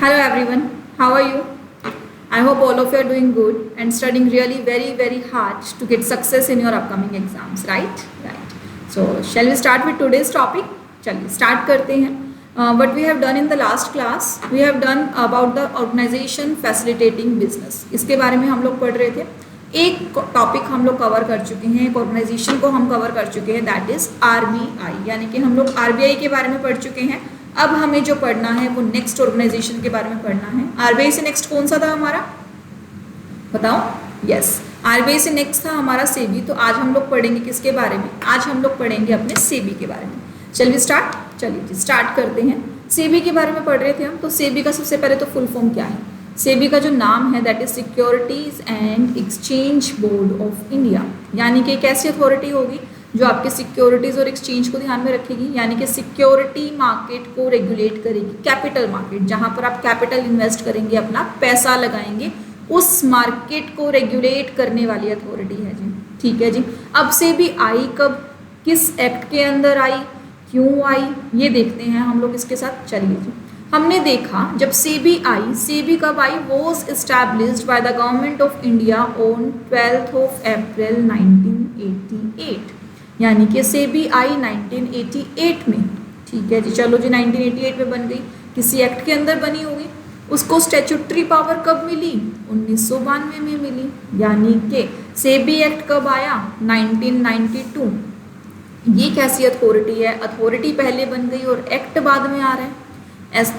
Hello everyone, how are you? I hope all of you are doing good and studying really very hard to get success in your upcoming exams, right? Right. So, shall we start with today's topic? चलिए start करते हैं. What we have done in the last class, we have done about the organization facilitating business. इसके बारे में हम लोग पढ़ रहे थे. एक टॉपिक हम लोग कवर कर चुके हैं, एक ऑर्गेनाइजेशन को हम कवर कर चुके हैं, दैट इज RBI, यानी कि हम लोग RBI के बारे में पढ़ चुके हैं. अब हमें जो पढ़ना है वो नेक्स्ट ऑर्गेनाइजेशन के बारे में पढ़ना है. RBI से नेक्स्ट कौन सा था हमारा, बताओ? यस, RBI से नेक्स्ट था हमारा सेबी. तो आज हम लोग पढ़ेंगे किसके बारे में? आज हम लोग पढ़ेंगे अपने सेबी के बारे में. चलिए स्टार्ट, चलिए स्टार्ट करते हैं. सेबी के बारे में पढ़ रहे थे हम. तो सेबी का सबसे पहले तो फुल फॉर्म क्या है? सेबी का जो नाम है that is securities and exchange board of India, यानी कि एक ऐसी अथॉरिटी होगी जो आपके सिक्योरिटीज और एक्सचेंज को ध्यान में रखेगी, यानी कि सिक्योरिटी मार्केट को रेगुलेट करेगी. कैपिटल मार्केट, जहां पर आप कैपिटल इन्वेस्ट करेंगे, अपना पैसा लगाएंगे, उस मार्केट को रेगुलेट करने वाली अथॉरिटी है जी. ठीक है जी. अब सेबी आई कब, किस एक्ट के अंदर आई, क्यों आई, ये देखते हैं हम लोग इसके साथ. चलिए जी. हमने देखा जब सेबी आई, सेबी कब आई? Was established by the government of India on 12th of April 1988, यानी कि सेबी आई 1988 में. ठीक है जी. चलो जी, 1988 में बन गई, किसी एक्ट के अंदर बनी होगी. उसको स्टैट्यूटरी पावर कब मिली? 1992 में मिली. यानी कि सेबी एक्ट कब आया? 1992. ये कैसी अथॉरिटी है? अथॉरिटी पहले बन गई और एक्ट बाद में आ रहा है.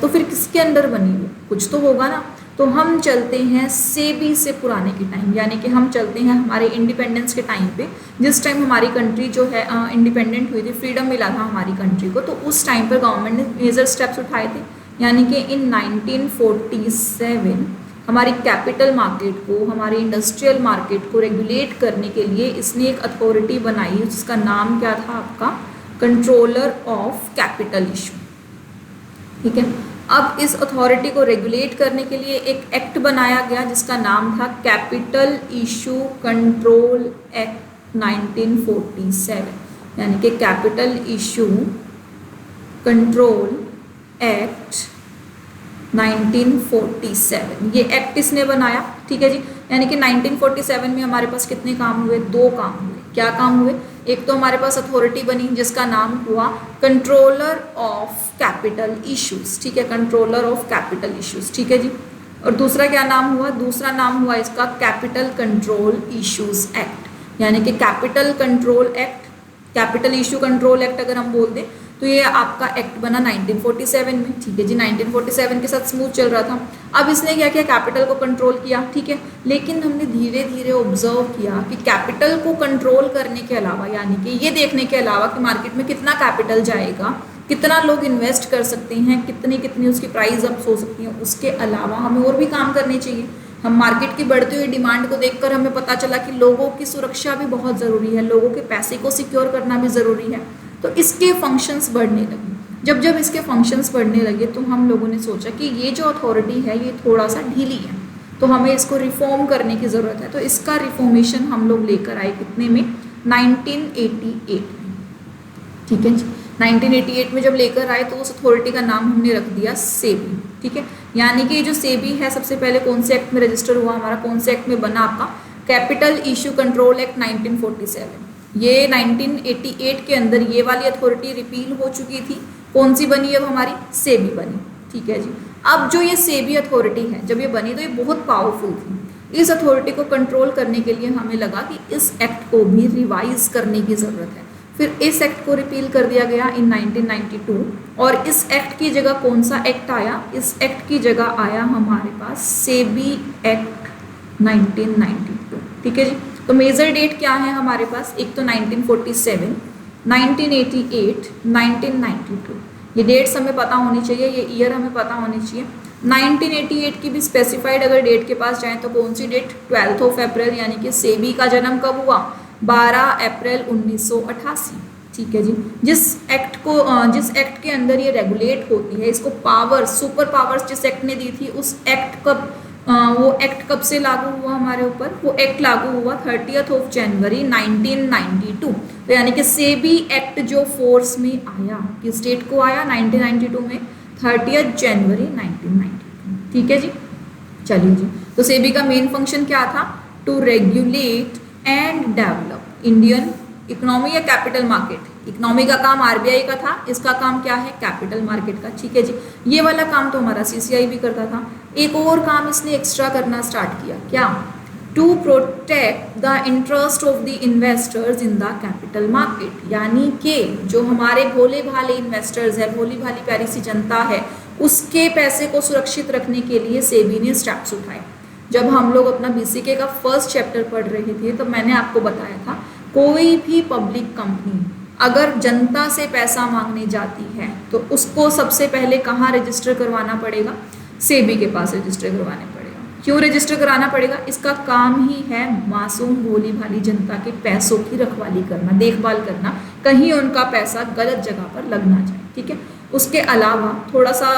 तो फिर किसके अंदर बनी है? कुछ तो होगा ना. तो हम चलते हैं सेबी से पुराने के टाइम, यानी कि हम चलते हैं हमारे इंडिपेंडेंस के टाइम पे, जिस टाइम हमारी कंट्री जो है इंडिपेंडेंट हुई थी, फ्रीडम मिला था हमारी कंट्री को. तो उस टाइम पर गवर्नमेंट ने मेजर स्टेप्स उठाए थे, यानी कि इन 1947 हमारी कैपिटल मार्केट को, हमारी इंडस्ट्रियल मार्केट को रेगुलेट करने के लिए इसने एक अथॉरिटी बनाई, जिसका नाम क्या था आपका? Controller of capital issue. ठीक है. अब इस अथॉरिटी को रेगुलेट करने के लिए एक एक्ट बनाया गया जिसका नाम था कैपिटल इशू कंट्रोल एक्ट 1947, यानी कि कैपिटल इशू कंट्रोल एक्ट 1947. ये एक्ट इसने बनाया. ठीक है जी. यानी कि 1947 में हमारे पास कितने काम हुए? 2 काम हुए. क्या काम हुए? एक तो हमारे पास अथॉरिटी बनी जिसका नाम हुआ कंट्रोलर ऑफ कैपिटल इश्यूज. ठीक है, कंट्रोलर ऑफ कैपिटल इश्यूज. ठीक है जी. और दूसरा क्या नाम हुआ? दूसरा नाम हुआ इसका कैपिटल कंट्रोल इश्यूज एक्ट, यानी कि capital control act, capital issue control act अगर हम बोल दें तो ये आपका एक्ट बना 1947 में. ठीक है जी. 1947 के साथ स्मूथ चल रहा था. अब इसने क्या किया? कैपिटल को कंट्रोल किया. ठीक है. लेकिन हमने धीरे धीरे ऑब्जर्व किया कि कैपिटल को कंट्रोल करने के अलावा, यानी कि ये देखने के अलावा कि मार्केट में कितना कैपिटल जाएगा, कितना लोग इन्वेस्ट कर सकते हैं, कितनी उसकी प्राइस अप्स हो सकती हैं, उसके अलावा हमें और भी काम करने चाहिए. हम मार्केट की बढ़ती हुई डिमांड को देखकर हमें पता चला कि लोगों की सुरक्षा भी बहुत ज़रूरी है, लोगों के पैसे को सिक्योर करना भी ज़रूरी है. तो इसके फंक्शंस बढ़ने लगे. जब इसके फंक्शंस बढ़ने लगे तो हम लोगों ने सोचा कि ये जो अथॉरिटी है ये थोड़ा सा ढीली है, तो हमें इसको रिफॉर्म करने की ज़रूरत है. तो इसका रिफॉर्मेशन हम लोग लेकर आए कितने में? 1988 में. ठीक है जी. 1988 में जब लेकर आए तो उस अथॉरिटी का नाम हमने रख दिया सेबी. ठीक है. यानी कि जो सेबी है सबसे पहले कौन से एक्ट में रजिस्टर हुआ हमारा? कौन से एक्ट में बना आपका? Capital issue control act 1947. ये 1988 के अंदर ये वाली अथॉरिटी रिपील हो चुकी थी. कौन सी बनी? अब हमारी सेबी बनी. ठीक है जी. अब जो ये सेबी अथॉरिटी है जब ये बनी तो ये बहुत पावरफुल थी. इस अथॉरिटी को कंट्रोल करने के लिए हमें लगा कि इस एक्ट को भी रिवाइज करने की ज़रूरत है. फिर इस एक्ट को रिपील कर दिया गया इन 1992 और इस एक्ट की जगह कौन सा एक्ट आया? इस एक्ट की जगह आया हमारे पास सेबी एक्ट 1992. ठीक है जी. तो मेजर डेट क्या है हमारे पास? एक तो 1947, 1988, 1992. ये डेट्स हमें पता होनी चाहिए, ये ईयर हमें पता होनी चाहिए. 1988 की भी स्पेसिफाइड अगर डेट के पास जाएं तो कौन सी डेट? 12th of April, यानी कि सेबी का जन्म कब हुआ? 12 अप्रैल 1988. ठीक है जी. जिस एक्ट के अंदर ये रेगुलेट होती है, इसको पावर, सुपर पावर्स जिस एक्ट ने दी थी, उस एक्ट वो एक्ट कब से लागू हुआ हमारे ऊपर? वो एक्ट लागू हुआ 30th of January 1992. तो यानी कि सेबी एक्ट जो फोर्स में आया, किस डेट को आया? 1992 में, 30th January 1992. ठीक है जी, चलिए जी। तो सेबी का मेन फंक्शन क्या था? To regulate and develop Indian economy या कैपिटल मार्केट। इकोनॉमी का काम आरबीआई का था, इसका काम क्या है? कैपिटल मार्केट का। ठीक है जी, ये वाला काम तो हमारा सीसीआई भी करता था। एक और काम इसने एक्स्ट्रा करना स्टार्ट किया, क्या? To protect the interest of the investors in the capital market, यानी कि जो हमारे भोले भाले इन्वेस्टर्स है, भोली भाली प्यारी सी जनता है, उसके पैसे को सुरक्षित रखने के लिए सेबी ने स्टेप्स उठाए। जब हम लोग अपना बीसीके का फर्स्ट चैप्टर पढ़ रहे थे तो मैंने आपको बताया था, कोई भी पब्लिक कंपनी अगर जनता से पैसा मांगने जाती है तो उसको सबसे पहले कहाँ रजिस्टर करवाना पड़ेगा? सेबी के पास रजिस्टर करवाने पड़ेगा। क्यों रजिस्टर कराना पड़ेगा? इसका काम ही है मासूम भोली भाली जनता के पैसों की रखवाली करना, देखभाल करना, कहीं उनका पैसा गलत जगह पर लग ना जाए। ठीक है, उसके अलावा थोड़ा सा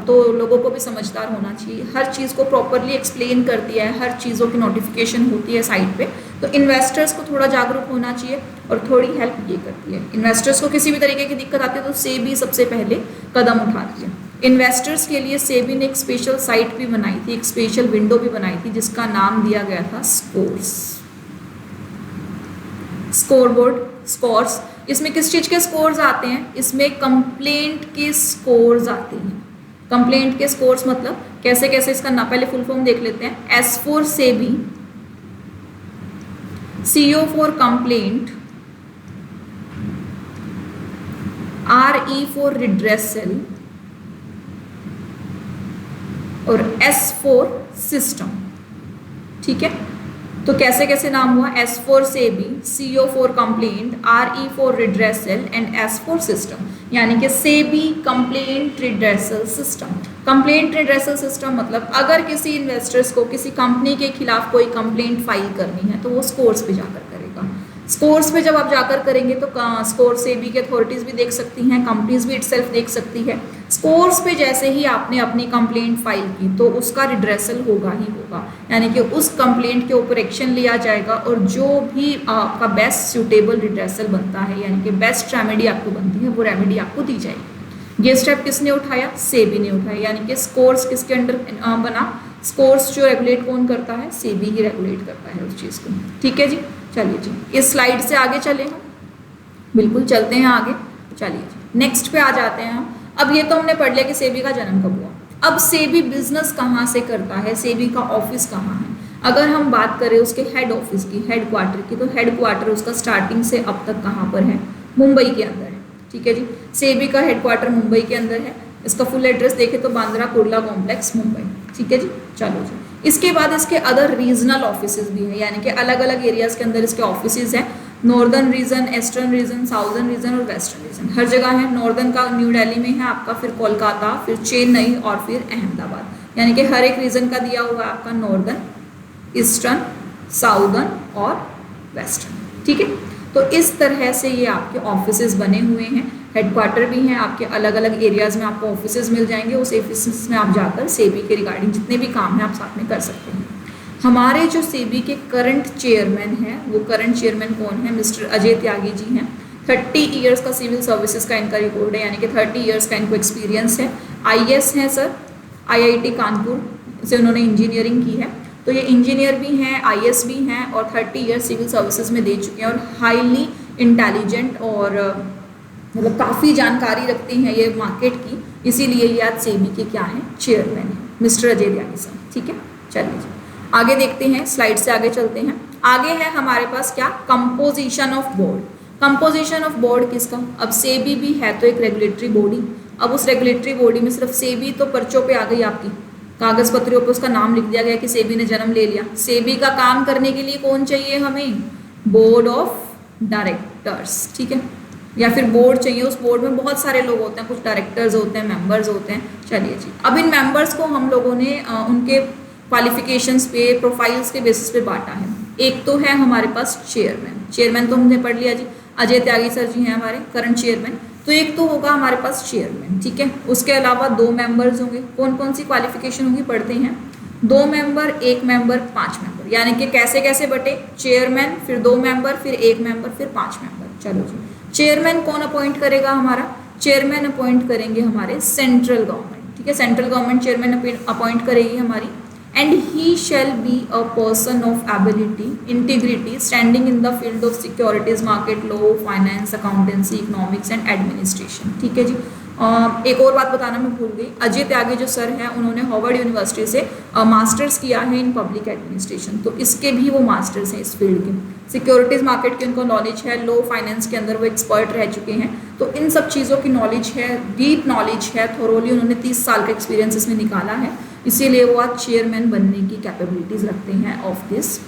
तो लोगों को भी समझदार होना चाहिए, हर चीज़ को प्रॉपरली एक्सप्लेन कर दिया है, हर चीज़ों की नोटिफिकेशन होती है साइट पे, तो इन्वेस्टर्स को थोड़ा जागरूक होना चाहिए और थोड़ी हेल्प ये करती है। इन्वेस्टर्स को किसी भी तरीके की दिक्कत आती है तो सेबी सबसे पहले कदम उठाती है। इन्वेस्टर्स के लिए सेबी ने एक स्पेशल साइट भी बनाई थी, एक स्पेशल विंडो भी बनाई थी जिसका नाम दिया गया था स्कोर्स, स्कोरबोर्ड, स्कोर्स। इसमें किस चीज़ के स्कोर्स आते हैं? इसमें कंप्लेंट के स्कोर्स आते हैं। कंप्लेंट के स्कोर्स मतलब कैसे कैसे, इसका ना पहले फुल फॉर्म देख लेते हैं। S for SEBI, CO for complaint, RE for redressal और S फॉर सिस्टम। ठीक है, तो कैसे कैसे नाम हुआ? S for SEBI, CO for complaint, RE for redressal and S for system, यानी कि SEBI complaint redressal system. Complaint redressal system मतलब अगर किसी इन्वेस्टर्स को किसी कंपनी के खिलाफ कोई कंप्लेंट फाइल करनी है तो वो स्कोर्स पे जाकर करेगा। स्कोर्स पे जब आप जाकर करेंगे तो स्कोर सेबी की अथॉरिटीज़ भी देख सकती हैं, कंपनीज भी इटसेल्फ देख सकती है। स्कोर्स पे जैसे ही आपने अपनी कंप्लेंट फाइल की तो उसका रिड्रेसल होगा ही होगा, यानी कि उस कंप्लेंट के ऊपर एक्शन लिया जाएगा और जो भी आपका बेस्ट सूटेबल रिड्रेसल बनता है, यानी कि बेस्ट रेमेडी आपको बनती है, वो रेमेडी आपको दी जाएगी। ये स्टेप किसने उठाया? सेबी ने उठाया, यानी कि स्कोर्स किसके अंडर बना? स्कोर्स जो रेगुलेट कौन करता है? सेबी ही रेगुलेट करता है उस चीज़ को। ठीक है जी, चलिए जी, इस स्लाइड से आगे चले हम, बिल्कुल चलते हैं आगे। चलिए जी, नेक्स्ट पे आ जाते हैं हम। अब ये तो हमने पढ़ लिया कि सेबी का जन्म कब हुआ। अब सेबी बिजनेस कहाँ से करता है, सेबी का ऑफिस कहाँ है? अगर हम बात करें उसके हेड ऑफिस की, हेड क्वार्टर की, तो हेड क्वार्टर उसका स्टार्टिंग से अब तक कहाँ पर है? मुंबई के अंदर है। ठीक है जी, सेबी का हेड क्वार्टर मुंबई के अंदर है। इसका फुल एड्रेस देखें तो बांद्रा कुर्ला कॉम्प्लेक्स मुंबई। ठीक है जी, चलो जी। इसके बाद इसके अदर रीजनल ऑफिसेज भी हैं, यानी कि अलग अलग एरियाज के अंदर इसके ऑफिसेज हैं। Northern region, eastern region, southern region और वेस्टर्न रीजन, हर जगह है। नॉर्दर्न का न्यू दिल्ली में है आपका, फिर कोलकाता, फिर चेन्नई और फिर अहमदाबाद, यानी कि हर एक रीजन का दिया हुआ है आपका नॉर्दर्न, ईस्टर्न, साउदर्न और वेस्टर्न। ठीक है, तो इस तरह से ये आपके ऑफिसेज बने हुए हैं। हेडक्वार्टर भी हैं आपके, अलग अलग एरियाज़ में आपको ऑफिसेज मिल जाएंगे। उस ऑफिस में आप जाकर सेबी के रिगार्डिंग जितने भी काम हैं आप साथ में कर सकते हैं। हमारे जो सेबी के करंट चेयरमैन हैं, वो करंट चेयरमैन कौन है? मिस्टर अजय त्यागी जी हैं। 30 ईयर्स का सिविल सर्विसेज का इनका रिकॉर्ड है, यानी कि 30 ईयर्स का इनको एक्सपीरियंस है। IAS हैं सर, IIT कानपुर से उन्होंने इंजीनियरिंग की है, तो ये इंजीनियर भी हैं, IAS भी हैं और 30 ईयर्स सिविल सर्विसेज में दे चुके हैं और हाईली इंटेलिजेंट और मतलब काफ़ी जानकारी रखते हैं ये मार्केट की, इसीलिए ये आज सेबी के क्या हैं? चेयरमैन है मिस्टर अजय त्यागी सर। ठीक है, चलिए जी आगे देखते हैं, स्लाइड से आगे चलते हैं। आगे है हमारे पास क्या? Composition of board. Composition of board किसका? अब सेबी भी है तो एक रेगुलेटरी बॉडी, अब उस रेगुलेटरी बॉडी में सिर्फ सेबी तो पर्चों पे आ गई, आपकी कागज पत्रों पे उसका नाम लिख दिया गया कि सेबी ने जन्म ले लिया। सेबी का काम करने के लिए कौन चाहिए हमें? Board of directors. ठीक है, या फिर बोर्ड चाहिए, उस बोर्ड में बहुत सारे लोग होते हैं, कुछ डायरेक्टर्स होते हैं, मेंबर्स होते हैं। चलिए जी, अब इन मेंबर्स को हम लोगों ने उनके क्वालिफिकेशंस पे, प्रोफाइल्स के बेसिस पे बांटा है। एक तो है हमारे पास चेयरमैन, चेयरमैन तो हमने पढ़ लिया जी, अजय त्यागी सर जी हैं हमारे करंट चेयरमैन। तो एक तो होगा हमारे पास चेयरमैन, ठीक है। उसके अलावा 2 मेंबर्स होंगे। कौन कौन सी क्वालिफिकेशन होगी पढ़ते हैं। 2 मेंबर, 1 मेंबर, 5 मेंबर, यानी कि कैसे कैसे बटे? चेयरमैन, फिर 2 मेंबर, फिर 1 मेंबर, फिर 5 मेंबर। चलो जी, चेयरमैन कौन अपॉइंट करेगा? हमारा चेयरमैन अपॉइंट करेंगे हमारे सेंट्रल गवर्नमेंट। ठीक है, सेंट्रल गवर्नमेंट चेयरमैन अपॉइंट करेगी हमारी। And he shall be a person of ability, integrity, standing in the field of securities market, law, finance, accountancy, economics and administration. ठीक है जी। एक और बात बताना मैं भूल गई, अजय त्यागी जो सर हैं उन्होंने हार्वर्ड यूनिवर्सिटी से मास्टर्स किया है इन पब्लिक एडमिनिस्ट्रेशन, तो इसके भी वो मास्टर्स हैं इस फील्ड के। सिक्योरिटीज़ मार्केट की उनको नॉलेज है, लॉ फाइनेंस के अंदर वो एक्सपर्ट रह चुके हैं, तो इन सब चीज़ों की नॉलेज है, डीप नॉलेज है, थोरोली उन्होंने 30 साल का एक्सपीरियंस इसमें निकाला है, इसीलिए वो आज चेयरमैन बनने की कैपेबिलिटीज़ रखते हैं of this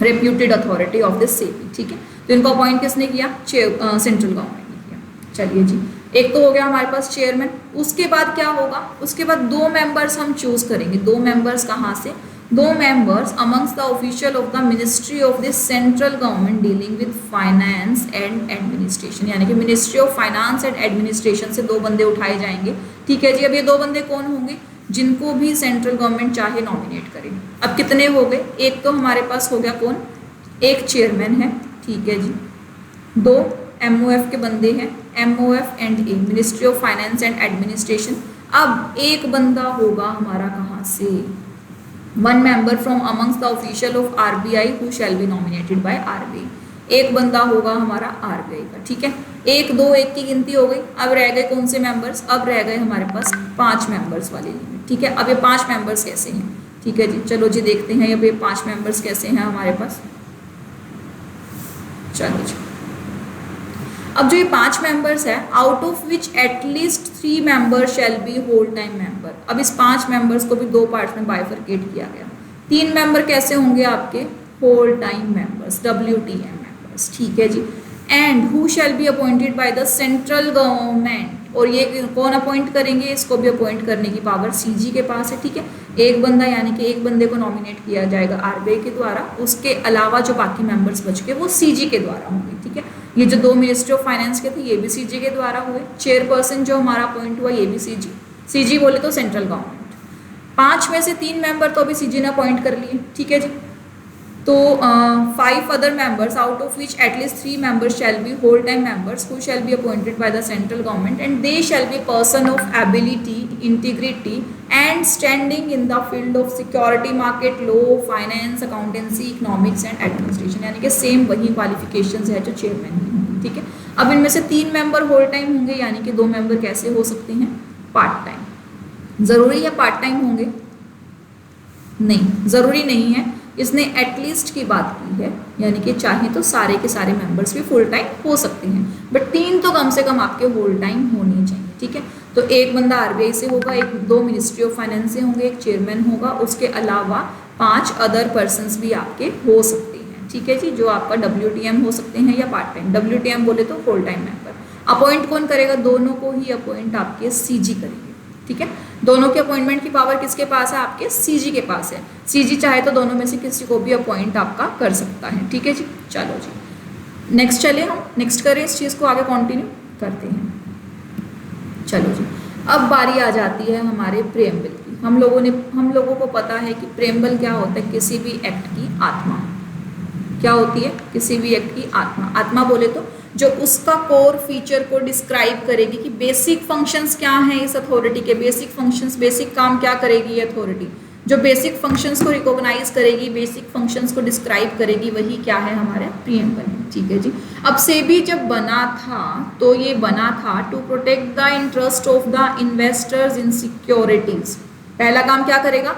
reputed authority of this SEBI. ठीक है, तो इनको अपॉइंट किसने किया? सेंट्रल गवर्नमेंट ने किया। चलिए जी, एक तो हो गया हमारे पास चेयरमैन। उसके बाद क्या होगा? उसके बाद 2 मेंबर्स हम चूज करेंगे। 2 मेंबर्स कहाँ से? 2 members amongst the official of the ministry of the central government dealing with finance and administration, यानी कि ministry of finance and administration से 2 बंदे उठाए जाएंगे। ठीक है जी। अब ये 2 बंदे कौन होंगे? जिनको भी सेंट्रल गवर्नमेंट चाहे नॉमिनेट करे। अब कितने हो गए? एक तो हमारे पास हो गया कौन? एक चेयरमैन है। ठीक है जी। 2 MOF के बंदे हैं, MOF and A, ministry of finance and administration. अब एक बंदा होगा हमारा कहाँ से? 1 member from amongst the official of RBI who shall be nominated by RBI। एक बंदा होगा हमारा RBI का। ठीक है, 1 2 1 की गिनती हो गई। अब रह गए कौन से मेंबर्स? अब रह गए हमारे पास 5 मेंबर्स वाली लिमिट। ठीक है, अब ये 5 मेंबर्स कैसे हैं? ठीक है जी, चलो जी देखते हैं अब ये 5 मेंबर्स कैसे हैं हमारे पास। चलो जी, अब जो ये 5 मेंबर्स है, out of which at least 3 member shall be whole time member. अब इस 5 मेंबर्स को भी 2 पार्ट्स में बाइफरकेट किया गया। 3 मेंबर कैसे होंगे आपके? Whole time members, WTM members. ठीक है जी। And who shall be appointed by the central government, और ये कौन अपॉइंट करेंगे? इसको भी अपॉइंट करने की पावर CG के पास है। ठीक है, एक बंदा यानी कि एक बंदे को नॉमिनेट किया जाएगा RBI के द्वारा, उसके अलावा जो बाकी मेंबर्स बच गए वो CG के द्वारा होंगे। ठीक है, ये जो 2 मिनिस्ट्री ऑफ फाइनेंस के थे ये भी CG के द्वारा हुए। चेयरपर्सन जो हमारा अपॉइंट हुआ ये भी CG बोले तो सेंट्रल गवर्नमेंट। 5 में से 3 मेंबर तो अभी CG ने अपॉइंट कर लिए। ठीक है जी। तो 5 other members out of which at least 3 members shall be whole time members who shall be appointed by the central government and they shall be person of ability, integrity and standing in the field of security market, law, finance, accountancy, economics and administration, यानी कि same वही qualifications है जो chairman की होंगी। ठीक है, अब इनमें से 3 मेंबर होल टाइम होंगे, यानी कि 2 मेंबर कैसे हो सकते हैं? Part time. जरूरी है पार्ट टाइम होंगे? नहीं, जरूरी नहीं है। इसने एटलीस्ट की बात की है, यानी कि चाहे तो सारे के सारे मेंबर्स भी फुल टाइम हो सकते हैं, बट 3 तो कम से कम आपके होल टाइम होने चाहिए। ठीक है, तो एक बंदा RBI से होगा, 2 मिनिस्ट्री ऑफ फाइनेंस से होंगे, एक चेयरमैन होगा, उसके अलावा 5 अदर पर्सनस भी आपके हो सकते हैं। ठीक है जी, जो आपका WTM हो सकते हैं या पार्ट टाइम। WTM बोले तो फुल टाइम मेंबर। अपॉइंट कौन करेगा? दोनों को ही अपॉइंट आपके CG करेंगे। ठीक है, दोनों के अपॉइंटमेंट की पावर किसके पास है? आपके CG के पास है। CG चाहे तो दोनों में से किसी को भी अपॉइंट आपका कर सकता है। ठीक है जी, चलो जी नेक्स्ट चले, हम नेक्स्ट करें इस चीज़ को आगे कंटिन्यू करते हैं। चलो जी, अब बारी आ जाती है हमारे प्रेम्बल की। हम लोगों को पता है कि प्रेम्बल क्या होता है? किसी भी एक्ट की आत्मा। क्या होती है? किसी भी एक्ट की आत्मा। आत्मा बोले तो जो उसका कोर फीचर को डिस्क्राइब करेगी कि बेसिक फंक्शंस क्या हैं इस अथॉरिटी के, बेसिक फंक्शंस, बेसिक काम क्या करेगी ये अथॉरिटी, जो बेसिक फंक्शंस को रिकॉग्नाइज करेगी, बेसिक फंक्शंस को डिस्क्राइब करेगी, वही क्या है? हमारे प्रीएम्बल है। ठीक है जी। अब सेबी जब बना था तो ये बना था to protect the interest of the investors in securities. पहला काम क्या करेगा?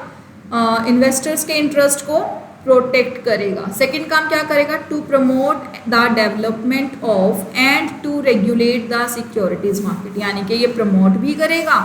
इन्वेस्टर्स के इंटरेस्ट को प्रोटेक्ट करेगा। सेकंड काम क्या करेगा? To promote the development of and to regulate the securities market, यानी कि ये प्रमोट भी करेगा,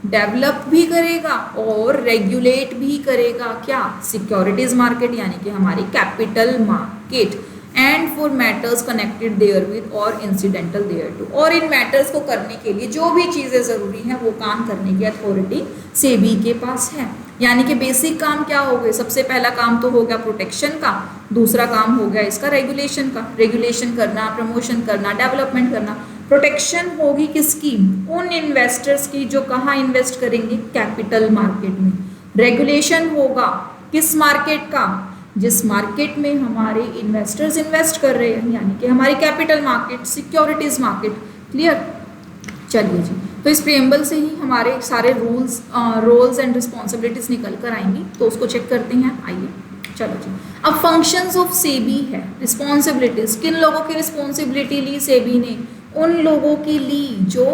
डेवलप भी करेगा और रेगुलेट भी करेगा। क्या? सिक्योरिटीज मार्केट, यानी कि हमारी capital market, and for matters connected therewith और इंसिडेंटल देयर टू। और इन मैटर्स को करने के लिए जो भी चीज़ें ज़रूरी हैं वो काम करने की अथॉरिटी सेबी के पास है। यानी कि बेसिक काम क्या हो गए? सबसे पहला काम तो हो गया प्रोटेक्शन का, दूसरा काम हो गया इसका रेगुलेशन का। रेगुलेशन करना, प्रमोशन करना, डेवलपमेंट करना। प्रोटेक्शन होगी किसकी? उन इन्वेस्टर्स की जो कहाँ इन्वेस्ट करेंगे? कैपिटल मार्केट में। रेगुलेशन होगा किस मार्केट का? जिस मार्केट में हमारे इन्वेस्टर्स इन्वेस्ट कर रहे हैं, यानी कि हमारी capital market, securities market. Clear? चलिए जी, तो इस प्रिएम्बल से ही हमारे सारे रोल्स एंड रिस्पॉन्सिबिलिटीज निकल कर आएंगी, तो उसको चेक करते हैं। आइए चलो जी। अब फंक्शंस ऑफ सेबी है, रिस्पॉन्सिबिलिटीज। किन लोगों की रिस्पॉन्सिबिलिटी ली सेबी ने? उन लोगों की ली जो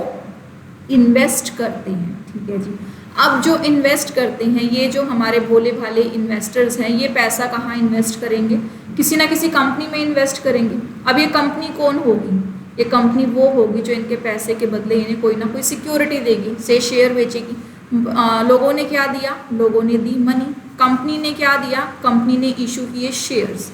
इन्वेस्ट करते हैं, ठीक है जी। अब जो इन्वेस्ट करते हैं, ये जो हमारे भोले भाले इन्वेस्टर्स हैं, ये पैसा कहाँ इन्वेस्ट करेंगे? किसी ना किसी कंपनी में इन्वेस्ट करेंगे। अब ये कंपनी कौन होगी? ये कंपनी वो होगी जो इनके पैसे के बदले इन्हें कोई ना कोई सिक्योरिटी देगी, से शेयर बेचेगी। लोगों ने क्या दिया? लोगों ने दी मनी। कंपनी ने क्या दिया? कंपनी ने इशू किए शेयर्स,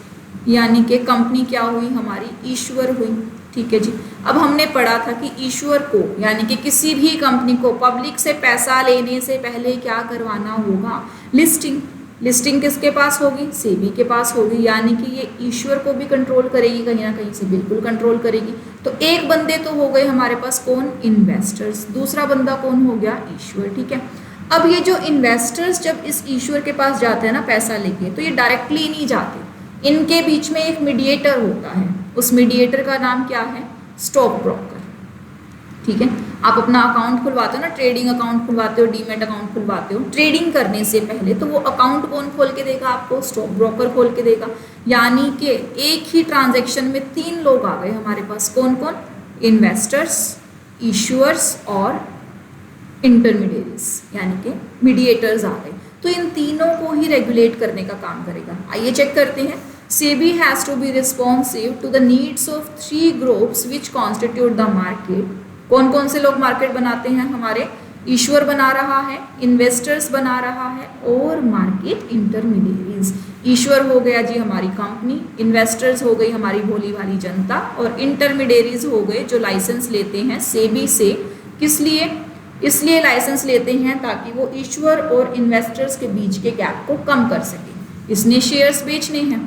यानी कि कंपनी क्या हुई? हमारी ईश्वर हुई, ठीक है जी। अब हमने पढ़ा था कि ईश्वर को, यानी कि किसी भी कंपनी को पब्लिक से पैसा लेने से पहले क्या करवाना होगा? लिस्टिंग। लिस्टिंग किसके पास होगी? सेबी के पास होगी, यानी कि ये ईश्वर को भी कंट्रोल करेगी, कहीं ना कहीं से बिल्कुल कंट्रोल करेगी। तो एक बंदे तो हो गए हमारे पास, कौन? इन्वेस्टर्स। दूसरा बंदा कौन हो गया? ईश्वर, ठीक है। अब ये जो इन्वेस्टर्स जब इस ईश्वर के पास जाते हैं ना पैसा लेके, तो ये डायरेक्टली नहीं जाते, इनके बीच में एक मीडिएटर होता है। उस मीडिएटर का नाम क्या है? स्टॉक ब्रोकर, ठीक है। आप अपना अकाउंट खुलवाते हो ना, ट्रेडिंग अकाउंट खुलवाते हो, डीमेट अकाउंट खुलवाते हो, ट्रेडिंग करने से पहले तो वो अकाउंट कौन खोल के देगा आपको? स्टॉक ब्रोकर खोल के देगा। यानी कि एक ही ट्रांजैक्शन में 3 लोग आ गए हमारे पास, कौन कौन? इन्वेस्टर्स, इशूअर्स और इंटरमीडिएरीज, यानी कि मीडिएटर्स आ गए। तो इन तीनों को ही रेगुलेट करने का काम करेगा। आइए चेक करते हैं। SEBI has to be responsive to the needs of 3 groups which constitute the market. कौन कौन से लोग मार्केट बनाते हैं हमारे? ईश्वर बना रहा है, इन्वेस्टर्स बना रहा है, और मार्केट इंटरमीडिएरीज। ईश्वर हो गया जी हमारी कंपनी, इन्वेस्टर्स हो गई हमारी भोली भाली जनता, और इंटरमीडिएरीज हो गए जो लाइसेंस लेते हैं सेबी से। किस लिए? इसलिए लाइसेंस लेते हैं ताकि वो ईश्वर और इन्वेस्टर्स के बीच के गैप को कम कर सके। इसने शेयर्स बेचने हैं,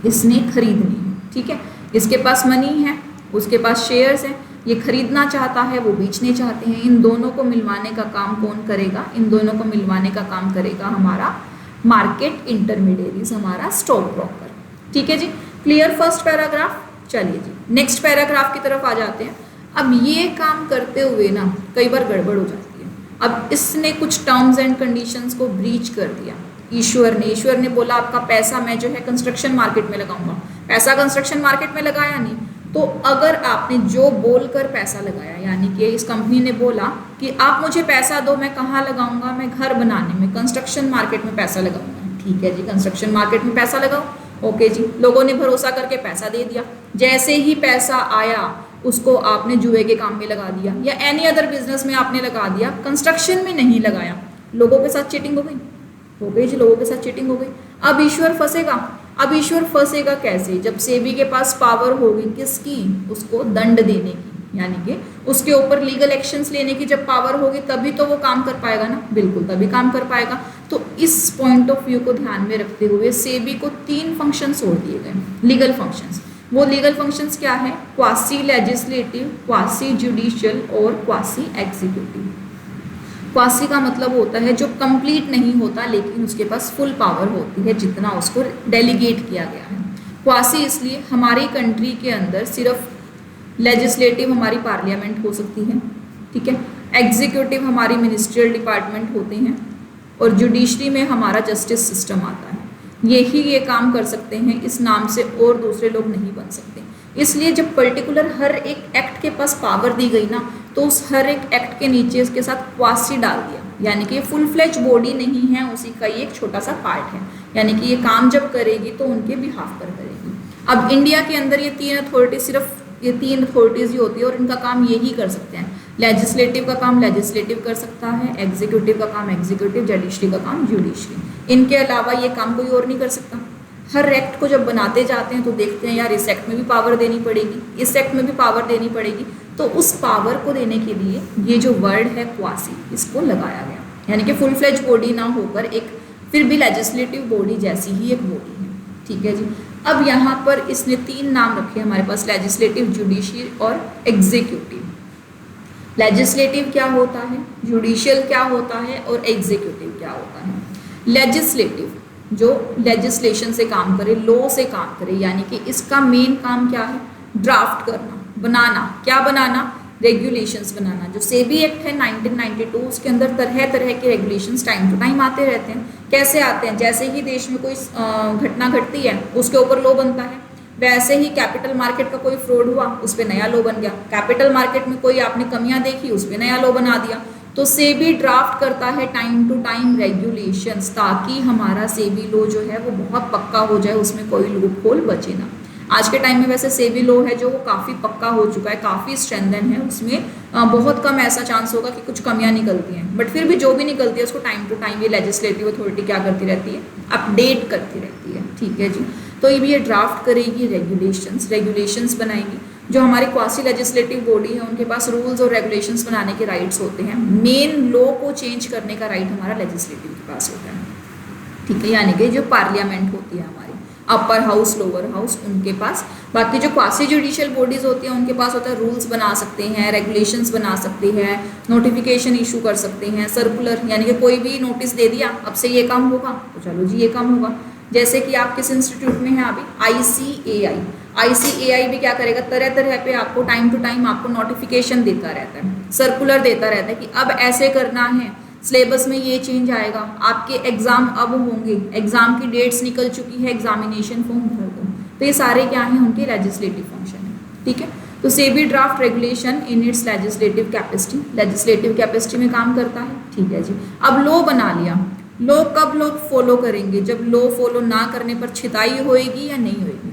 इसने खरीदने हैं, ठीक है। इसके पास मनी है, उसके पास शेयर्स हैं, ये खरीदना चाहता है, वो बेचने चाहते हैं। इन दोनों को मिलवाने का काम कौन करेगा? इन दोनों को मिलवाने का काम करेगा हमारा मार्केट इंटरमीडिएरीज, हमारा स्टॉक ब्रोकर, ठीक है जी। Clear first paragraph. चलिए जी नेक्स्ट पैराग्राफ की तरफ आ जाते हैं। अब ये काम करते हुए ना कई बार गड़बड़ हो जाती है। अब इसने कुछ टर्म्स एंड कंडीशंस को ब्रीच कर दिया ईश्वर ने बोला आपका पैसा मैं जो है कंस्ट्रक्शन मार्केट में लगाऊंगा। पैसा कंस्ट्रक्शन मार्केट में लगाया नहीं, तो अगर आपने जो बोलकर पैसा लगाया, यानी कि इस कंपनी ने बोला कि आप मुझे पैसा दो, मैं कहाँ लगाऊंगा? मैं घर बनाने में, कंस्ट्रक्शन मार्केट में पैसा लगाऊंगा। ठीक है जी, कंस्ट्रक्शन मार्केट में पैसा लगाओ। ओके जी, लोगों ने भरोसा करके पैसा दे दिया। जैसे ही पैसा आया उसको आपने जुए के काम में लगा दिया या एनी अदर बिजनेस में आपने लगा दिया, कंस्ट्रक्शन में नहीं लगाया। लोगों के साथ चीटिंग हो गई जी, लोगों के साथ चीटिंग हो गई। अब ईश्वर फंसेगा। अब ईश्वर फंसेगा कैसे? जब सेबी के पास पावर होगी किसकी? उसको दंड देने की, यानी कि उसके ऊपर लीगल एक्शंस लेने की जब पावर होगी तभी तो वो काम कर पाएगा ना। बिल्कुल तभी काम कर पाएगा। तो इस पॉइंट ऑफ व्यू को ध्यान में रखते हुए सेबी को 3 फंक्शंस और दिए गए, लीगल फंक्शंस। वो लीगल फंक्शंस क्या है? क्वासी लेजिस्लेटिव, क्वासी जुडिशियल और क्वासी एग्जीक्यूटिव। क्वासी का मतलब होता है जो कंप्लीट नहीं होता लेकिन उसके पास फुल पावर होती है जितना उसको डेलीगेट किया गया है। क्वासी इसलिए हमारी कंट्री के अंदर सिर्फ लेजिस्लेटिव हमारी पार्लियामेंट हो सकती है, ठीक है, एग्जीक्यूटिव हमारी मिनिस्ट्रियल डिपार्टमेंट होते हैं और जुडिशरी में हमारा जस्टिस सिस्टम आता है। यही ये काम कर सकते हैं, इस नाम से और दूसरे लोग नहीं बन सकते। इसलिए जब पर्टिकुलर हर एक एक्ट के पास पावर दी गई ना, तो उस हर एक एक्ट के नीचे इसके साथ क्वासी डाल दिया, यानी कि फुल फ्लेज बॉडी नहीं है, उसी का ही एक छोटा सा पार्ट है। यानी कि ये काम जब करेगी तो उनके बिहाफ पर करेगी। अब इंडिया के अंदर ये 3 अथॉरिटी, सिर्फ ये 3 अथॉरिटीज़ ही होती है और इनका काम यही कर सकते हैं। लेजिस्लेटिव का काम लेजिस्लेटिव कर सकता है, एग्जीक्यूटिव का काम एग्जीक्यूटिव, जुडिशरी का काम जुडिशरी। इनके अलावा ये काम कोई और नहीं कर सकता। हर एक्ट को जब बनाते जाते हैं तो देखते हैं यार इस एक्ट में भी पावर देनी पड़ेगी, इस एक्ट में भी पावर देनी पड़ेगी। तो उस पावर को देने के लिए ये जो वर्ड है क्वासी, इसको लगाया गया, यानी कि फुल फ्लेज बॉडी ना होकर एक फिर भी लेजिस्लेटिव बॉडी जैसी ही एक बॉडी है। ठीक है जी। अब यहाँ पर इसने 3 नाम रखे हमारे पास, लेजिस्लेटिव, जुडिशियल और एग्जीक्यूटिव। लेजिस्लेटिव क्या होता है, जुडिशियल क्या होता है और एग्जीक्यूटिव क्या होता है। लेजिस्लेटिव जो लेजिस्लेशन से काम करे, लॉ से काम करे, यानी कि इसका मेन काम क्या है? ड्राफ्ट करना, बनाना। क्या बनाना? रेगुलेशंस बनाना। जो सेबी एक्ट है 1992, उसके अंदर तरह तरह के रेगुलेशंस टाइम टू टाइम आते रहते हैं। कैसे आते हैं? जैसे ही देश में कोई घटना घटती है उसके ऊपर लॉ बनता है, वैसे ही कैपिटल मार्केट का कोई फ्रॉड हुआ उस पर नया लॉ बन गया, कैपिटल मार्केट में कोई आपने कमियां देखी उस पर नया लॉ बना दिया। तो सेबी ड्राफ्ट करता है टाइम टू टाइम रेगुलेशंस, ताकि हमारा सेबी लॉ जो है वो बहुत पक्का हो जाए, उसमें कोई लूप होल बचे ना। आज के टाइम में वैसे सेबी लॉ है जो वो काफ़ी पक्का हो चुका है, काफ़ी स्ट्रेंथन है, उसमें बहुत कम ऐसा चांस होगा कि कुछ कमियां निकलती हैं। बट फिर भी जो भी निकलती है उसको टाइम टू टाइम ये लेजिस्लेटिव अथॉरिटी क्या करती रहती है? अपडेट करती रहती है। ठीक है जी। तो ये ड्राफ्ट करेगी रेगुलेशंस बनाएगी। जो हमारी क्वासी लेजिस्लेटिव बॉडी है उनके पास रूल्स और रेगुलेशंस बनाने के राइट्स होते हैं। मेन लॉ को चेंज करने का राइट हमारा लेजिस्लेटिव के पास होता है। ठीक है, यानी कि जो पार्लियामेंट होती है हमारी, अपर हाउस लोअर हाउस, उनके पास। बाकी जो क्वासी जुडिशियल बॉडीज होती हैं उनके पास होता है रूल्स बना सकते हैं, रेगुलेशंस बना सकते हैं, नोटिफिकेशन इशू कर सकते हैं, सर्कुलर, यानी कि कोई भी नोटिस दे दिया अब से ये काम होगा तो चलो जी ये काम होगा। जैसे कि आप किस इंस्टीट्यूट में हैं अभी? आईसीएआई भी क्या करेगा? तरह तरह पे आपको टाइम टू टाइम आपको नोटिफिकेशन देता रहता है, सर्कुलर देता रहता है कि अब ऐसे करना है, सिलेबस में ये चेंज आएगा, आपके एग्जाम अब होंगे, एग्जाम की डेट्स निकल चुकी है, एग्जामिनेशन फॉर्म भर दो। तो ये सारे क्या हैं? उनके लेजिस्लेटिव फंक्शन है। ठीक है, तो SEBI draft regulation in its legislative capacity में काम करता है। ठीक है जी। अब लॉ बना लिया, लॉ कब लोग फॉलो करेंगे? जब लॉ फॉलो ना करने पर छिताई होएगी या नहीं होएगी?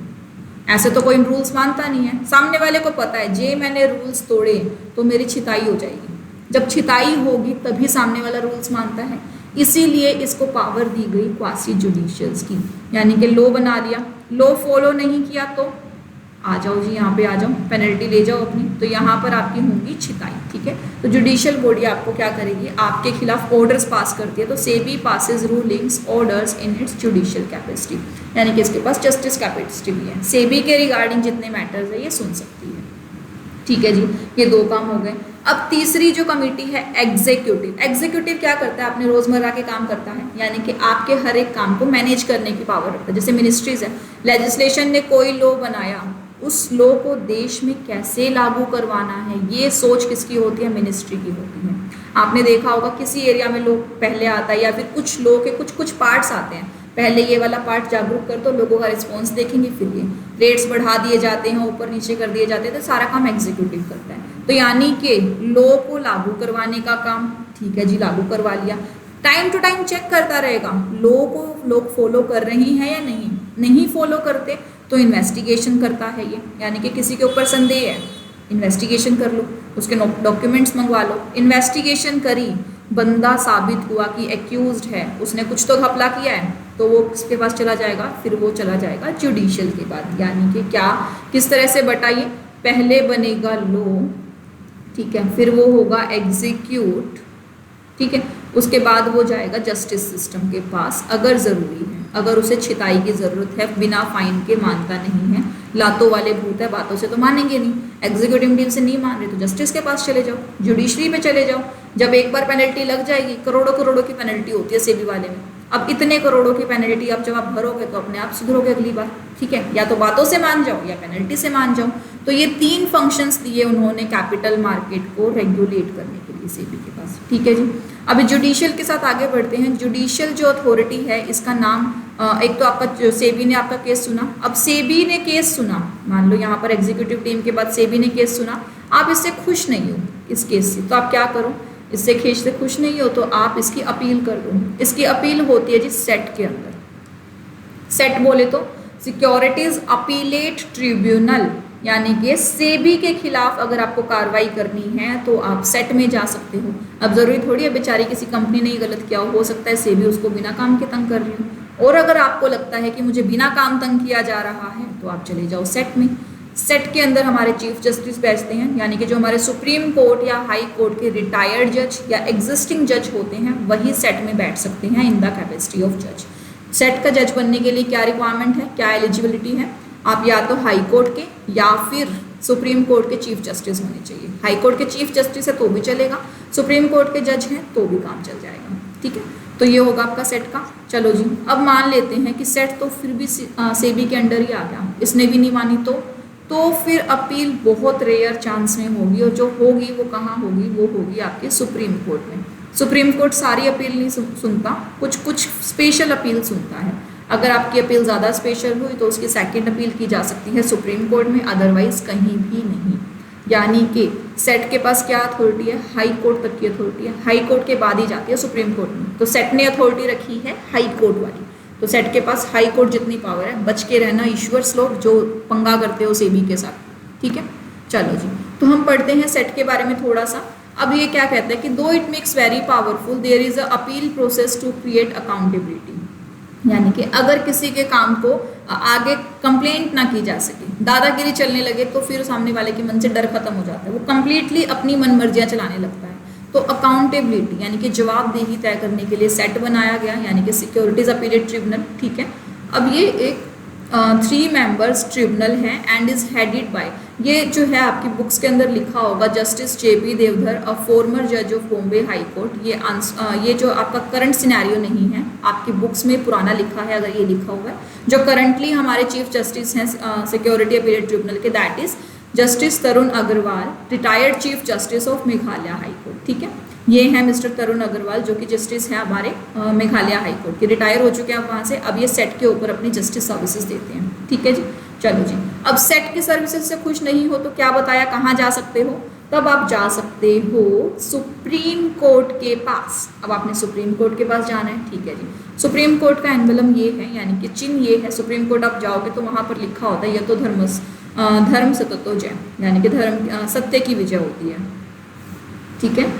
ऐसे तो कोई रूल्स मानता नहीं है, सामने वाले को पता है जे मैंने रूल्स तोड़े तो मेरी छिताई हो जाएगी। जब छिताई होगी तभी सामने वाला रूल्स मानता है, इसीलिए इसको पावर दी गई क्वासी जुडिशियल्स की। यानी कि लॉ बना लिया, लॉ फॉलो नहीं किया तो आ जाओ जी, यहाँ पे आ जाओ, पेनल्टी ले जाओ अपनी, तो यहाँ पर आपकी होंगी छिताई। ठीक है, तो जुडिशियल बॉडी आपको क्या करेगी? आपके खिलाफ ऑर्डर्स पास करती है। तो SEBI passes rulings orders in its judicial capacity, यानी कि इसके पास जस्टिस कैपेसिटी भी है। सेबी के रिगार्डिंग जितने मैटर्स है ये सुन सकती है। ठीक है जी, ये दो काम हो गए। अब तीसरी जो कमेटी है एग्जीक्यूटिव क्या करता है? अपने रोजमर्रा के काम करता है, यानी कि आपके हर एक काम को मैनेज करने की पावर रखता है। जैसे मिनिस्ट्रीज है, लेजिस्लेशन ने कोई लॉ बनाया, उस लॉ को देश में कैसे लागू करवाना है ये सोच किसकी होती है? मिनिस्ट्री की होती है। आपने देखा होगा किसी एरिया में लॉ पहले आता है, या फिर कुछ लॉ के कुछ पार्ट्स आते हैं, पहले ये वाला पार्ट जागरूक कर दो, लोगों का रिस्पॉन्स देखेंगे, फिर ये रेट्स बढ़ा दिए जाते हैं, ऊपर नीचे कर दिए जाते हैं, तो सारा काम एग्जीक्यूटिव करता है। तो यानी कि लॉ को लागू करवाने का काम, ठीक है जी, लागू करवा लिया, टाइम टू टाइम चेक करता रहेगा लॉ को लोग फॉलो कर रहे हैं या नहीं फॉलो करते तो इन्वेस्टिगेशन करता है ये। यानी कि किसी के ऊपर संदेह है, इन्वेस्टिगेशन कर लो, उसके डॉक्यूमेंट्स मंगवा लो, इन्वेस्टिगेशन करी, बंदा साबित हुआ कि एक्यूज्ड है, उसने कुछ तो घपला किया है, तो वो किसके पास चला जाएगा? फिर वो चला जाएगा जुडिशियल के बाद। यानी कि क्या, किस तरह से बताइए? पहले बनेगा लॉ, ठीक है, फिर वो होगा एग्जीक्यूट, ठीक है, उसके बाद वो जाएगा जस्टिस सिस्टम के पास अगर ज़रूरी है, अगर उसे छिताई की ज़रूरत है, बिना फाइन के मानता नहीं है, लातों वाले भूत है, बातों से तो मानेंगे नहीं, एग्जीक्यूटिव टीम से नहीं मान रहे तो जस्टिस के पास चले जाओ, जुडिशरी पे चले जाओ। जब एक बार पेनल्टी लग जाएगी, करोड़ों करोड़ों की पेनल्टी होती है सेबी वाले में, अब इतने करोड़ों की पेनल्टी अब जब आप भरोगे तो अपने आप सुधरोगे अगली बार, ठीक है, या तो बातों से मान जाओ या पेनल्टी से मान जाओ। तो ये 3 फंक्शंस दिए उन्होंने कैपिटल मार्केट को रेगुलेट करने के लिए सेबी के पास, ठीक है जी। अभी जुडिशियल के साथ आगे बढ़ते हैं। जुडिशियल जो अथॉरिटी है इसका नाम, एक तो आपका सेबी ने आपका केस सुना, अब सेबी ने केस सुना, मान लो यहाँ पर एग्जीक्यूटिव टीम के बाद सेबी ने केस सुना, आप इससे खुश नहीं हो इस केस से, तो आप क्या करो? इससे केस से खुश नहीं हो तो आप इसकी अपील कर दो। इसकी अपील होती है जी सेट के अंदर। सेट बोले तो सिक्योरिटीज अपीलेट ट्रिब्यूनल, यानी कि सेबी के खिलाफ अगर आपको कार्रवाई करनी है तो आप सेट में जा सकते हो। अब जरूरी थोड़ी है बेचारी किसी कंपनी ने गलत किया हो सकता है सेबी उसको बिना काम के तंग कर रही हो, और अगर आपको लगता है कि मुझे बिना काम तंग किया जा रहा है तो आप चले जाओ सेट में। सेट के अंदर हमारे चीफ जस्टिस बैठते हैं, यानी कि जो हमारे सुप्रीम कोर्ट या हाई कोर्ट के रिटायर्ड जज या एग्जिस्टिंग जज होते हैं वही सेट में बैठ सकते हैं इन द कैपेसिटी ऑफ जज। सेट का जज बनने के लिए क्या रिक्वायरमेंट है, क्या एलिजिबिलिटी है? आप या तो हाई कोर्ट के या फिर सुप्रीम कोर्ट के चीफ जस्टिस होने चाहिए। हाई कोर्ट के चीफ जस्टिस है तो भी चलेगा, सुप्रीम कोर्ट के जज हैं तो भी काम चल जाएगा, ठीक है। तो ये होगा आपका सेट का। चलो जी, अब मान लेते हैं कि सेट तो फिर भी सेबी के अंडर ही आ गया, इसने भी नहीं मानी तो तो फिर अपील बहुत रेयर चांस में होगी, और जो होगी वो कहाँ होगी, वो होगी आपके सुप्रीम कोर्ट में। सुप्रीम कोर्ट सारी अपील नहीं सुनता, कुछ कुछ स्पेशल अपील सुनता है। अगर आपकी अपील ज़्यादा स्पेशल हुई तो उसकी सेकंड अपील की जा सकती है सुप्रीम कोर्ट में, अदरवाइज कहीं भी नहीं। यानी कि सेट के पास क्या अथॉरिटी है, हाई कोर्ट तक की अथॉरिटी है, हाई कोर्ट के बाद ही जाती है सुप्रीम कोर्ट में। तो सेट ने अथॉरिटी रखी है हाई कोर्ट वाली, तो सेट के पास हाई कोर्ट जितनी पावर है। बच के रहना ईश्वर्स लोग जो पंगा करते हो सेबी के साथ, ठीक है। चलो जी, तो हम पढ़ते हैं सेट के बारे में थोड़ा सा। अब ये क्या कहता है कि though it makes very powerful there is a appeal process to create accountability, यानी कि अगर किसी के काम को आगे कंप्लेंट ना की जा सके, दादागिरी चलने लगे, तो फिर सामने वाले के मन से डर खत्म हो जाता है, वो कंप्लीटली अपनी मनमर्जियाँ चलाने लगता है। तो अकाउंटेबिलिटी यानी कि जवाबदेही तय करने के लिए सेट बनाया गया, यानी कि सिक्योरिटीज अपीलेट ट्रिब्यूनल, ठीक है। अब ये एक 3 मेंबर्स ट्रिब्यूनल है एंड इज हेडेड बाय, ये जो है आपकी बुक्स के अंदर लिखा होगा justice JP Deodhar, a former जज ऑफ बॉम्बे हाई कोर्ट। ये जो आपका करंट सिनेरियो नहीं है, आपकी बुक्स में पुराना लिखा है, अगर ये लिखा हुआ है। जो करंटली हमारे चीफ जस्टिस हैं सिक्योरिटी अपीलेट ट्रिब्यूनल के, that is justice Tarun Agarwal, retired chief justice of Meghalaya high court, ठीक है। ये हैं मिस्टर तरुण अग्रवाल, जो कि जस्टिस हैं हमारे मेघालय हाई कोर्ट के, रिटायर हो चुके हैं वहाँ से। अब ये सेट के ऊपर अपनी जस्टिस सर्विसेज देते हैं, ठीक है जी। चलो जी, अब सेट की सर्विसेज से खुश नहीं हो तो क्या बताया, कहाँ जा सकते हो, तब आप जा सकते हो सुप्रीम कोर्ट के पास। अब आपने सुप्रीम कोर्ट के पास जाना है, ठीक है जी। सुप्रीम कोर्ट का एम्बलम ये है, यानी कि चिन्ह ये है। सुप्रीम कोर्ट आप जाओगे तो वहाँ पर लिखा होता है, यह तो धर्म सततो जय, यानी कि धर्म सत्य की विजय होती है, ठीक है।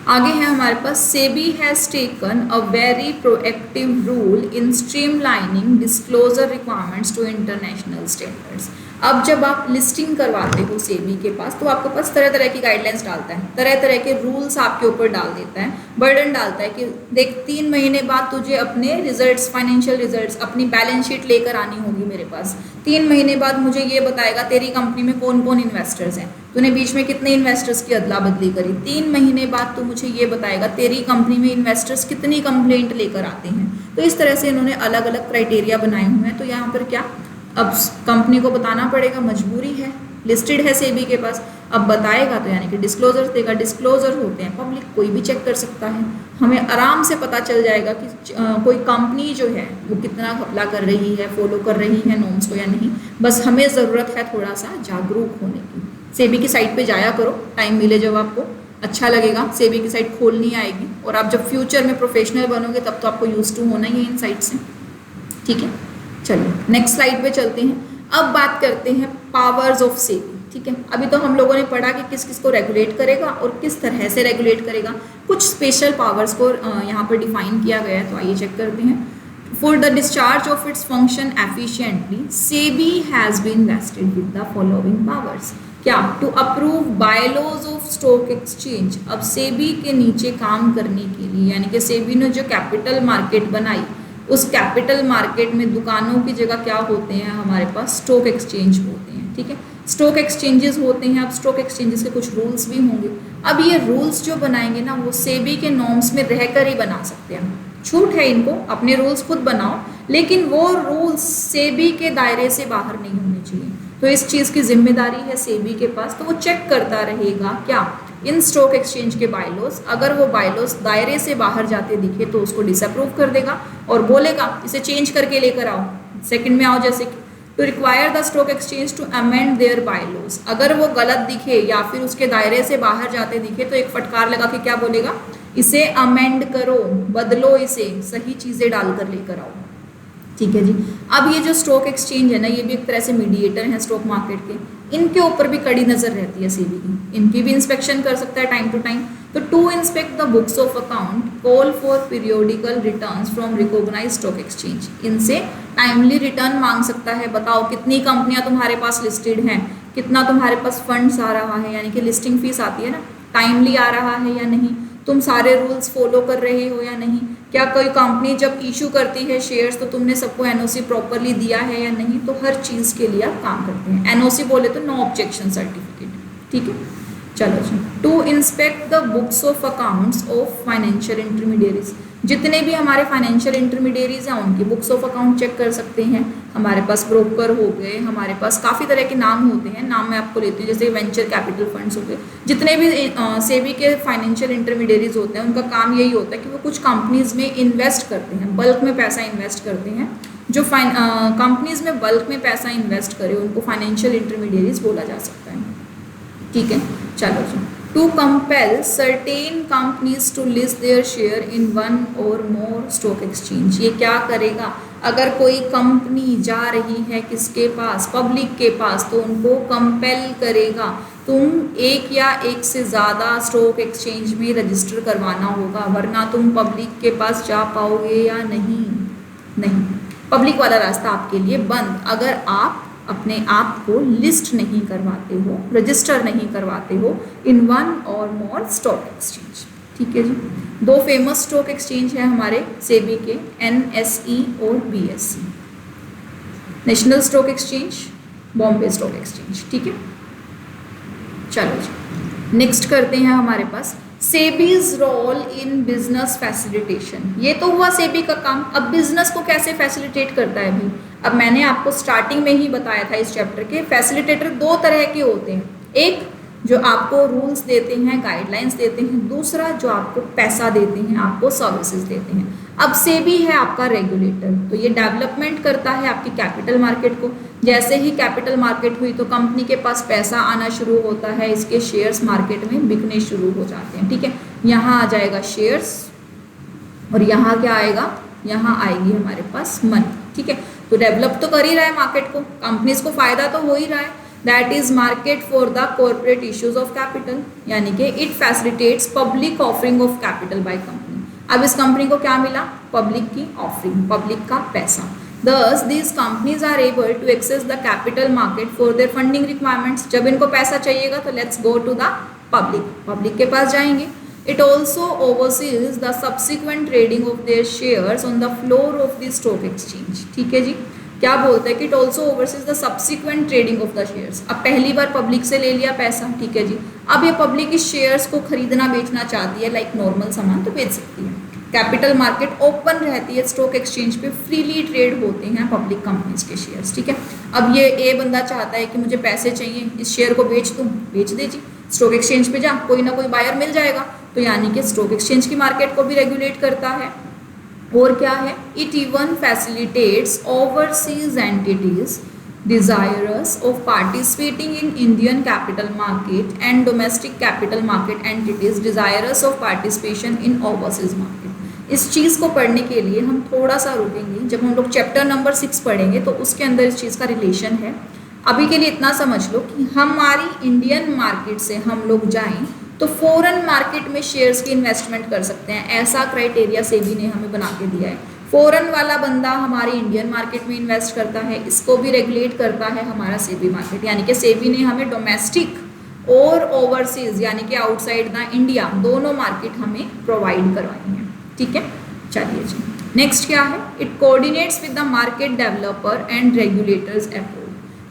आगे है हमारे पास SEBI has taken a very proactive role in streamlining disclosure requirements to international standards. अब जब आप लिस्टिंग करवाते हो सेबी के पास, तो आपके पास तरह तरह की गाइडलाइंस डालता है, तरह तरह के रूल्स आपके ऊपर डाल देता है, बर्डन डालता है कि देख 3 महीने बाद तुझे अपने रिजल्ट्स, फाइनेंशियल रिजल्ट्स, अपनी बैलेंस शीट लेकर आनी होगी मेरे पास। 3 महीने बाद मुझे ये बताएगा तेरी कंपनी में कौन कौन इन्वेस्टर्स हैं, तूने बीच में कितने इन्वेस्टर्स की अदला बदली करी। 3 महीने बाद तू मुझे ये बताएगा तेरी कंपनी में इन्वेस्टर्स कितनी कंप्लेंट लेकर आते हैं। तो इस तरह से इन्होंने अलग अलग क्राइटेरिया बनाए हुए हैं। तो यहाँ पर क्या, अब कंपनी को बताना पड़ेगा, मजबूरी है, लिस्टेड है सेबी के पास, अब बताएगा तो यानी कि डिस्क्लोजर देगा। डिस्क्लोजर होते हैं पब्लिक, कोई भी चेक कर सकता है, हमें आराम से पता चल जाएगा कि कोई कंपनी जो है वो कितना घपला कर रही है, फॉलो कर रही है नॉर्म्स को या नहीं। बस हमें ज़रूरत है थोड़ा सा जागरूक होने की। सेबी की साइट पे जाया करो, टाइम मिले जब आपको, अच्छा लगेगा। सेबी की साइट खोलनी आएगी, और आप जब फ्यूचर में प्रोफेशनल बनोगे तब तो आपको यूज टू होना ही है इन साइट से, ठीक है। चलिए नेक्स्ट स्लाइड पे चलते हैं। अब बात करते हैं पावर्स ऑफ सेबी, ठीक है। अभी तो हम लोगों ने पढ़ा कि किस किस को रेगुलेट करेगा और किस तरह से रेगुलेट करेगा। कुछ स्पेशल पावर्स को यहाँ पर डिफाइन किया गया है, तो आइए चेक करते हैं। For the discharge of its function efficiently SEBI has been vested with the following powers. क्या, to approve bylaws of stock exchange. अब सेबी के नीचे काम करने के लिए, यानी कि सेबी ने जो कैपिटल मार्केट बनाई, उस कैपिटल मार्केट में दुकानों की जगह क्या होते हैं हमारे पास, स्टॉक एक्सचेंज होते हैं, ठीक है। स्टॉक एक्सचेंजेस होते हैं। अब स्टॉक एक्सचेंजेस के कुछ रूल्स भी होंगे। अब ये रूल्स जो बनाएंगे ना, वो सेबी के नॉर्म्स में रहकर ही बना सकते हैं। छूट है इनको, अपने रूल्स खुद बनाओ, लेकिन वो रूल्स सेबी के दायरे से बाहर नहीं होने चाहिए। तो इस चीज़ की जिम्मेदारी है सेबी के पास। तो वो चेक करता रहेगा क्या, इन स्टॉक एक्सचेंज के बायलॉज, अगर वो बायलॉज दायरे से बाहर जाते दिखे तो उसको डिसअप्रूव कर देगा और बोलेगा इसे चेंज करके लेकर आओ, सेकंड में आओ। जैसे कि to require the stock exchange to amend their bylaws, अगर वो गलत दिखे या फिर उसके दायरे से बाहर जाते दिखे तो एक फटकार लगा के क्या बोलेगा, इसे अमेंड करो, बदलो, इसे सही चीज़ें डालकर लेकर आओ, ठीक है जी। अब ये जो स्टॉक एक्सचेंज है ना, ये भी एक तरह से मीडिएटर हैं स्टॉक मार्केट के, इनके ऊपर भी कड़ी नज़र रहती है सेबी की, इनकी भी इंस्पेक्शन कर सकता है टाइम टू टाइम। तो to inspect the books of account, call for periodical returns from recognised stock exchange, इनसे टाइमली रिटर्न मांग सकता है। बताओ कितनी कंपनियां तुम्हारे पास लिस्टेड हैं, कितना तुम्हारे पास फंड्स आ रहा है, यानी कि लिस्टिंग फीस आती है ना, टाइमली आ रहा है या नहीं, तुम सारे रूल्स फॉलो कर रहे हो या नहीं, क्या कोई कंपनी जब इशू करती है शेयर्स तो तुमने सबको एनओसी प्रॉपरली दिया है या नहीं। तो हर चीज़ के लिए आप काम करते हैं। एनओसी बोले तो नो ऑब्जेक्शन सर्टिफिकेट, ठीक है। चलो जी, to inspect the books of accounts of financial intermediaries, जितने भी हमारे फाइनेंशियल इंटरमीडियरीज हैं उनकी बुक्स ऑफ अकाउंट चेक कर सकते हैं। हमारे पास ब्रोकर हो गए, हमारे पास काफ़ी तरह के नाम होते हैं, नाम मैं आपको लेती हूँ, जैसे वेंचर कैपिटल फंड्स हो गए। जितने भी सेबी के फाइनेंशियल इंटरमीडियरीज होते हैं उनका काम यही होता है कि वो कुछ कंपनीज में इन्वेस्ट करते हैं, बल्क में पैसा इन्वेस्ट करते हैं। जो कंपनीज में बल्क में पैसा इन्वेस्ट करे उनको फाइनेंशियल इंटरमीडियरीज बोला जा सकता है। ठीक है, चलो जी। To compel certain companies to list their share in one और मोर स्टॉक एक्सचेंज। ये क्या करेगा, अगर कोई कंपनी जा रही है किसके पास, पब्लिक के पास, तो उनको कंपेल करेगा तुम एक या एक से ज़्यादा स्टॉक एक्सचेंज में रजिस्टर करवाना होगा, वरना तुम पब्लिक के पास जा पाओगे या नहीं। पब्लिक वाला रास्ता आपके लिए बंद, अगर आप अपने आप को लिस्ट नहीं करवाते हो, रजिस्टर नहीं करवाते हो इन वन और मोर स्टॉक एक्सचेंज। ठीक है जी। दो फेमस स्टॉक एक्सचेंज है हमारे सेबी के, NSE और BSE, national stock exchange, Bombay stock exchange. ठीक है, चलो जी नेक्स्ट करते हैं हमारे पास SEBI's role in business facilitation. ये तो हुआ सेबी का काम, अब बिजनेस को कैसे फैसिलिटेट करता है भाई। अब मैंने आपको स्टार्टिंग में ही बताया था इस चैप्टर के, फैसिलिटेटर दो तरह के होते हैं, एक जो आपको रूल्स देते हैं, गाइडलाइंस देते हैं, दूसरा जो आपको पैसा देते हैं, आपको सर्विसेज देते हैं। अब सेबी है आपका रेगुलेटर, तो ये डेवलपमेंट करता है आपकी कैपिटल मार्केट को। जैसे ही कैपिटल मार्केट हुई तो कंपनी के पास पैसा आना शुरू होता है, इसके शेयर्स मार्केट में बिकने शुरू हो जाते हैं। ठीक है, यहाँ आ जाएगा शेयर्स और यहाँ क्या आएगा, यहाँ आएगी हमारे पास मनी। ठीक है, तो डेवलप तो कर ही रहा है मार्केट को, कंपनीज को फायदा तो हो ही रहा है। That is market for the corporate issues of capital, यानी कि it facilitates public offering of capital by company. अब इस कंपनी को क्या मिला, पब्लिक की ऑफरिंग, पब्लिक का पैसा। Thus, these companies are able to access the capital market for their funding requirements. जब इनको पैसा चाहिएगा तो let's go to the public, public के पास जाएंगे। It also oversees the subsequent trading of their shares on the floor of the stock exchange. ठीक है जी, क्या बोलते हैं कि it also oversees the subsequent trading of the shares. अब पहली बार पब्लिक से ले लिया पैसा, ठीक है जी, अब ये पब्लिक इस शेयर्स को खरीदना बेचना चाहती है, लाइक नॉर्मल सामान तो बेच सकती है। कैपिटल मार्केट ओपन रहती है, स्टॉक एक्सचेंज पे फ्रीली ट्रेड होते हैं पब्लिक कंपनीज के शेयर्स। ठीक है, अब ये ए बंदा चाहता है कि मुझे पैसे चाहिए, इस शेयर को बेच दूँ, बेच दे जी, स्टॉक एक्सचेंज पे जा, कोई ना कोई बायर मिल जाएगा। तो यानी कि स्टॉक एक्सचेंज की मार्केट को भी रेगुलेट करता है। और क्या है, it even facilitates overseas entities desirous of participating in Indian capital market and domestic capital market entities desirous of participation in overseas market। इस चीज़ को पढ़ने के लिए हम थोड़ा सा रुकेंगे, जब हम लोग चैप्टर नंबर 6 पढ़ेंगे तो उसके अंदर इस चीज़ का रिलेशन है। अभी के लिए इतना समझ लो कि हमारी इंडियन मार्केट से हम लोग जाएं तो फॉरेन मार्केट में शेयर्स की इन्वेस्टमेंट कर सकते हैं, ऐसा क्राइटेरिया सेबी ने हमें बना के दिया है। फॉरेन वाला बंदा हमारी इंडियन मार्केट में इन्वेस्ट करता है, इसको भी रेगुलेट करता है हमारा सेबी मार्केट, यानी कि सेबी ने हमें डोमेस्टिक और ओवरसीज यानी कि आउटसाइड द इंडिया दोनों मार्केट हमें प्रोवाइड करवाई हैं। ठीक है, चलिए जी नेक्स्ट क्या है, it coordinates with the market developer and regulators approach.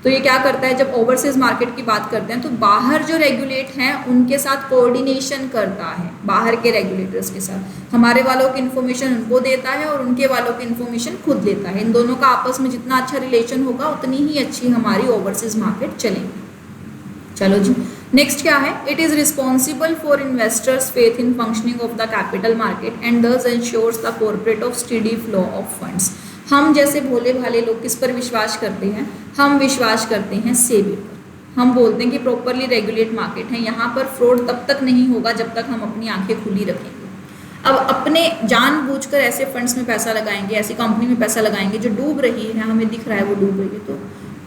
तो ये क्या करता है, जब ओवरसीज मार्केट की बात करते हैं तो बाहर जो रेगुलेट हैं उनके साथ कोऑर्डिनेशन करता है, बाहर के रेगुलेटर्स के साथ। हमारे वालों की इन्फॉर्मेशन उनको देता है और उनके वालों की इन्फॉर्मेशन खुद लेता है। इन दोनों का आपस में जितना अच्छा रिलेशन होगा उतनी ही अच्छी हमारी ओवरसीज मार्केट चलेगी। चलो जी नेक्स्ट क्या है, it is responsible for investors faith in functioning of the capital market and thus ensures the corporate of steady flow of funds. हम जैसे भोले भाले लोग किस पर विश्वास करते हैं, हम विश्वास करते हैं सेबी पर। हम बोलते हैं कि प्रॉपरली रेगुलेट मार्केट है, यहाँ पर फ्रॉड तब तक नहीं होगा जब तक हम अपनी आंखें खुली रखेंगे। अब अपने जानबूझकर ऐसे फंड्स में पैसा लगाएंगे, ऐसी कंपनी में पैसा लगाएंगे जो डूब रही है, हमें दिख रहा है वो डूब रही है, तो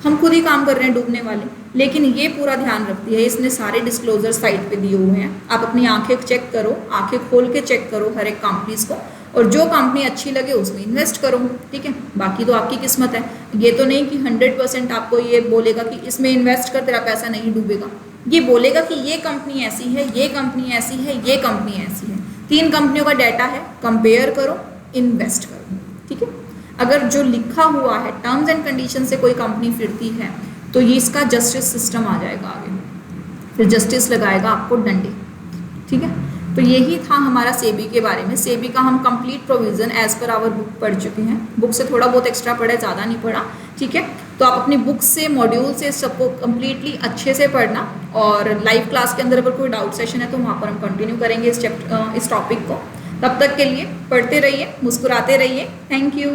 हम खुद ही काम कर रहे हैं डूबने वाले। लेकिन ये पूरा ध्यान रखती है, इसने सारे डिस्क्लोजर साइट पे दिए हुए हैं, आप अपनी आंखें चेक करो, आंखें खोल के चेक करो हर एक कंपनीज को, और जो कंपनी अच्छी लगे उसमें इन्वेस्ट करो। ठीक है, बाकी तो आपकी किस्मत है। ये तो नहीं कि 100% आपको ये बोलेगा कि इसमें इन्वेस्ट कर तेरा पैसा नहीं डूबेगा, ये बोलेगा कि ये कंपनी ऐसी है, ये कंपनी ऐसी है, ये कंपनी ऐसी है। 3 कंपनियों का डाटा है, कंपेयर करो, इन्वेस्ट करो। ठीक है, अगर जो लिखा हुआ है टर्म्स एंड कंडीशन से कोई कंपनी फिरती है तो ये इसका जस्टिस सिस्टम आ जाएगा आगे, फिर जस्टिस लगाएगा आपको डंडे। ठीक है, तो यही था हमारा सेबी के बारे में। सेबी का हम complete provision as per our book पढ़ चुके हैं। बुक से थोड़ा बहुत एक्स्ट्रा पढ़ा, ज़्यादा नहीं पढ़ा, ठीक है। तो आप अपनी बुक से, मॉड्यूल से सबको कंप्लीटली अच्छे से पढ़ना, और लाइव क्लास के अंदर अगर कोई डाउट सेशन है तो वहाँ पर हम कंटिन्यू करेंगे इस टॉपिक को। तब तक के लिए पढ़ते रहिए, मुस्कुराते रहिए। Thank you.